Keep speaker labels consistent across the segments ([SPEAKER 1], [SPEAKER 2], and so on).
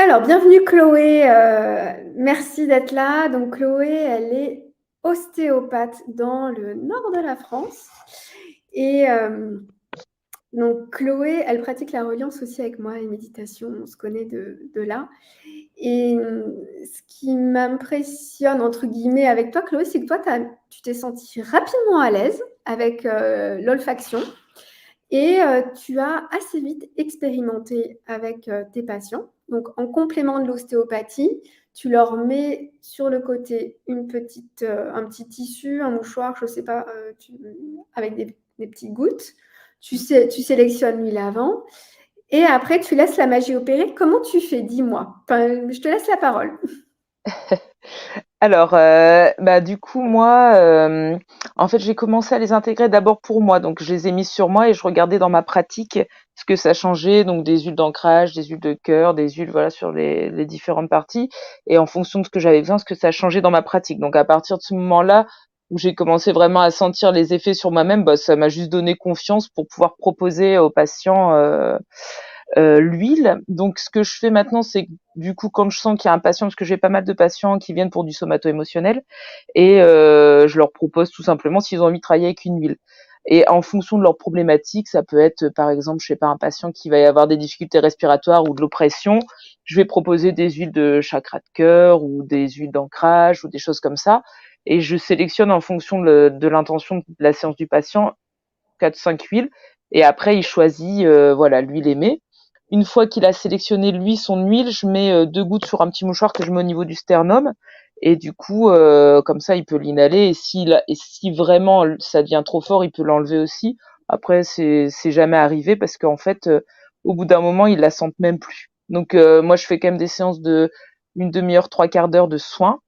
[SPEAKER 1] Alors, bienvenue Chloé, merci d'être là. Donc Chloé, elle est ostéopathe dans le nord de la France. Et donc Chloé, elle pratique la reliance aussi avec moi et méditation, on se connaît de là. Et ce qui m'impressionne, entre guillemets, avec toi Chloé, c'est que toi, tu t'es sentie rapidement à l'aise avec l'olfaction. Et tu as assez vite expérimenté avec tes patients. Donc, en complément de l'ostéopathie, tu leur mets sur le côté un petit tissu, un mouchoir, je ne sais pas, avec des petites gouttes. Tu sélectionnes l'huile avant. Et après, tu laisses la magie opérer. Comment tu fais? Dis-moi. Enfin, je te laisse la parole.
[SPEAKER 2] Alors, du coup, moi, en fait, j'ai commencé à les intégrer d'abord pour moi. Donc, je les ai mises sur moi et je regardais dans ma pratique ce que ça changeait. Donc, des huiles d'ancrage, des huiles de cœur, des huiles, voilà, sur les différentes parties. Et en fonction de ce que j'avais besoin, ce que ça changeait dans ma pratique. Donc, à partir de ce moment-là, où j'ai commencé vraiment à sentir les effets sur moi-même, ça m'a juste donné confiance pour pouvoir proposer aux patients, l'huile. Donc, ce que je fais maintenant, c'est que, du coup, quand je sens qu'il y a un patient, parce que j'ai pas mal de patients qui viennent pour du somato-émotionnel, et je leur propose tout simplement s'ils ont envie de travailler avec une huile. Et en fonction de leur problématique, ça peut être, par exemple, je sais pas, un patient qui va y avoir des difficultés respiratoires ou de l'oppression, je vais proposer des huiles de chakra de cœur ou des huiles d'ancrage ou des choses comme ça. Et je sélectionne en fonction de l'intention de la séance du patient 4-5 huiles. Et après, il choisit, voilà, l'huile aimée. Une fois qu'il a sélectionné lui son huile, je mets 2 gouttes sur un petit mouchoir que je mets au niveau du sternum. Et du coup, comme ça, il peut l'inhaler. Et si vraiment ça devient trop fort, il peut l'enlever aussi. Après, c'est jamais arrivé parce qu'en fait, au bout d'un moment, ils la sentent même plus. Donc, moi, je fais quand même des séances de une demi-heure, 3/4 d'heure de soins.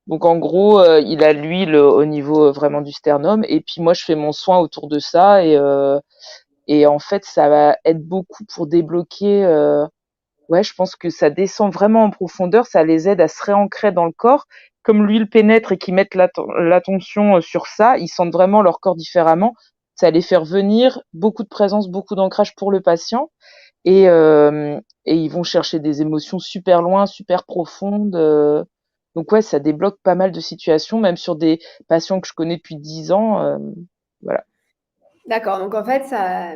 [SPEAKER 2] Donc en gros, il a l'huile au niveau vraiment du sternum, et puis moi je fais mon soin autour de ça, et en fait ça va être beaucoup pour débloquer. Ouais, je pense que ça descend vraiment en profondeur, ça les aide à se réancrer dans le corps. Comme l'huile pénètre et qu'ils mettent l'attention sur ça, ils sentent vraiment leur corps différemment. Ça les fait revenir beaucoup de présence, beaucoup d'ancrage pour le patient, et, euh, et ils vont chercher des émotions super loin, super profondes. Donc ouais, ça débloque pas mal de situations, même sur des patients que je connais depuis 10 ans. Voilà.
[SPEAKER 1] D'accord, donc en fait,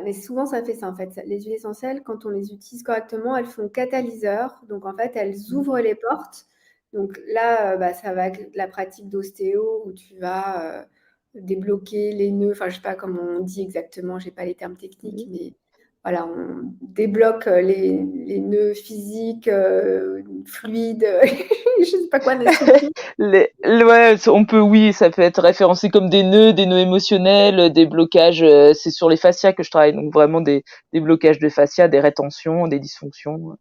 [SPEAKER 1] mais souvent ça fait ça en fait. Les huiles essentielles, quand on les utilise correctement, elles font catalyseur. Donc en fait, elles ouvrent les portes. Donc là, ça va être la pratique d'ostéo où tu vas débloquer les nœuds. Enfin, je sais pas comment on dit exactement, j'ai pas les termes techniques,
[SPEAKER 2] Mhm.
[SPEAKER 1] mais voilà, on débloque les nœuds physiques, fluides, je sais pas quoi, les structures.
[SPEAKER 2] Ouais, on peut, oui, ça peut être référencé comme des nœuds émotionnels, des blocages. C'est sur les fascias que je travaille, donc vraiment des blocages de fascia, des rétentions, des dysfonctions.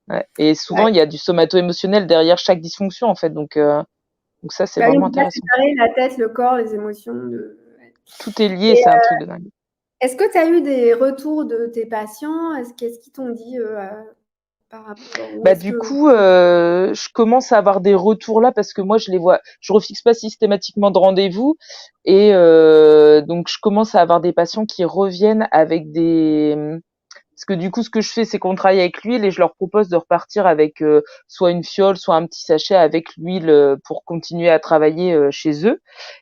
[SPEAKER 2] Ouais. Et souvent,
[SPEAKER 1] Ouais.
[SPEAKER 2] il y a du somato-émotionnel derrière chaque dysfonction, en fait. Donc ça, c'est
[SPEAKER 1] Bah oui, on
[SPEAKER 2] vraiment
[SPEAKER 1] peut pas
[SPEAKER 2] intéressant.
[SPEAKER 1] séparer la tête, le corps, les émotions.
[SPEAKER 2] Tout est lié,
[SPEAKER 1] Et
[SPEAKER 2] c'est un truc de dingue.
[SPEAKER 1] est-ce que tu as eu des retours de tes patients? Qu'est-ce qu'ils t'ont dit par rapport ou est-ce
[SPEAKER 2] Du
[SPEAKER 1] que
[SPEAKER 2] coup, je commence à avoir des retours là parce que moi je les vois, je refixe pas systématiquement de rendez-vous, et donc je commence à avoir des patients qui reviennent avec parce que du coup ce que je fais, c'est qu'on travaille avec l'huile et je leur propose de repartir avec soit une fiole, soit un petit sachet avec l'huile, pour continuer à travailler chez eux,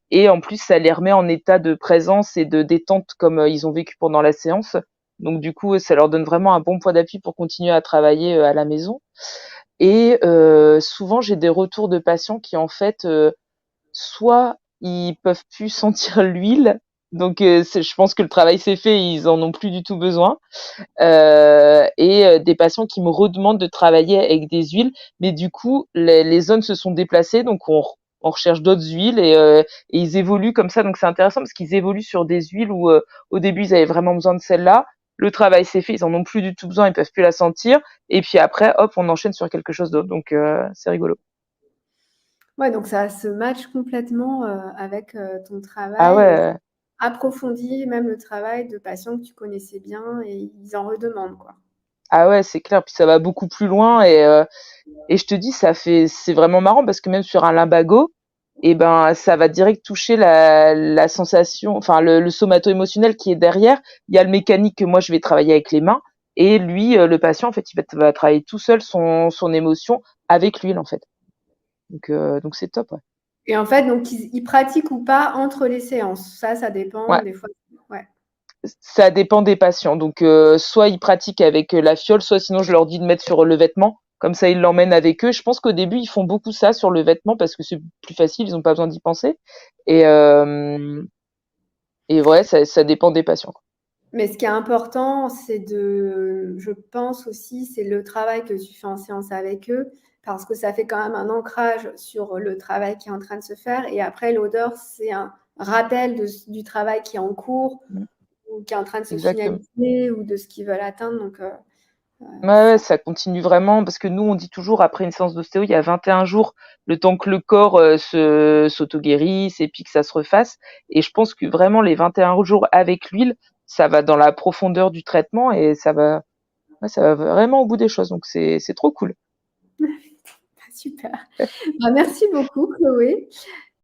[SPEAKER 2] et en plus ça les remet en état de présence et de détente comme ils ont vécu pendant la séance. Donc du coup, ça leur donne vraiment un bon point d'appui pour continuer à travailler à la maison. Et souvent, j'ai des retours de patients qui, en fait, soit ils peuvent plus sentir l'huile, donc je pense que le travail s'est fait, ils en ont plus du tout besoin. Et des patients qui me redemandent de travailler avec des huiles, mais du coup, les zones se sont déplacées, donc on recherche d'autres huiles, et ils évoluent comme ça. Donc c'est intéressant parce qu'ils évoluent sur des huiles où au début ils avaient vraiment besoin de celle-là. Le travail s'est fait, ils en ont plus du tout besoin, ils peuvent plus la sentir. Et puis après, hop, on enchaîne sur quelque chose d'autre. Donc c'est rigolo.
[SPEAKER 1] ouais, donc ça se match complètement avec ton
[SPEAKER 2] Ah
[SPEAKER 1] travail.
[SPEAKER 2] ouais,
[SPEAKER 1] Approfondis même le travail de patients que tu connaissais bien et ils en redemandent quoi.
[SPEAKER 2] ah ouais, c'est clair. Puis ça va beaucoup plus loin, et je te dis, c'est vraiment marrant parce que même sur un limbago, et ben, ça va direct toucher la sensation, enfin, le somato-émotionnel qui est derrière. Il y a le mécanique que moi je vais travailler avec les mains, Et lui, le patient, en fait, il va travailler tout seul son émotion avec l'huile, en fait. Donc c'est top, ouais.
[SPEAKER 1] Et en fait, donc, ils pratiquent ou pas entre les séances. Ça dépend
[SPEAKER 2] Ouais.
[SPEAKER 1] des fois. Ouais.
[SPEAKER 2] Ça dépend des patients. Donc, soit ils pratiquent avec la fiole, soit sinon je leur dis de mettre sur le vêtement. Comme ça, ils l'emmènent avec eux. Je pense qu'au début, ils font beaucoup ça sur le vêtement parce que c'est plus facile, ils n'ont pas besoin d'y penser. Et, ouais, ça dépend des patients.
[SPEAKER 1] Mais ce qui est important, je pense aussi, c'est le travail que tu fais en séance avec eux, parce que ça fait quand même un ancrage sur le travail qui est en train de se faire. Et après, l'odeur, c'est un rappel du travail qui est en cours,
[SPEAKER 2] Mm.
[SPEAKER 1] ou qui est en train de se
[SPEAKER 2] Exactement.
[SPEAKER 1] finaliser, ou de ce qu'ils veulent atteindre. Donc,
[SPEAKER 2] Ouais, ça continue vraiment parce que nous, on dit toujours après une séance d'ostéo, il y a 21 jours, le temps que le corps s'auto-guérisse et puis que ça se refasse. Et je pense que vraiment les 21 jours avec l'huile, ça va dans la profondeur du traitement et ça va vraiment au bout des choses. Donc c'est trop cool.
[SPEAKER 1] super. Bah, merci beaucoup, Chloé.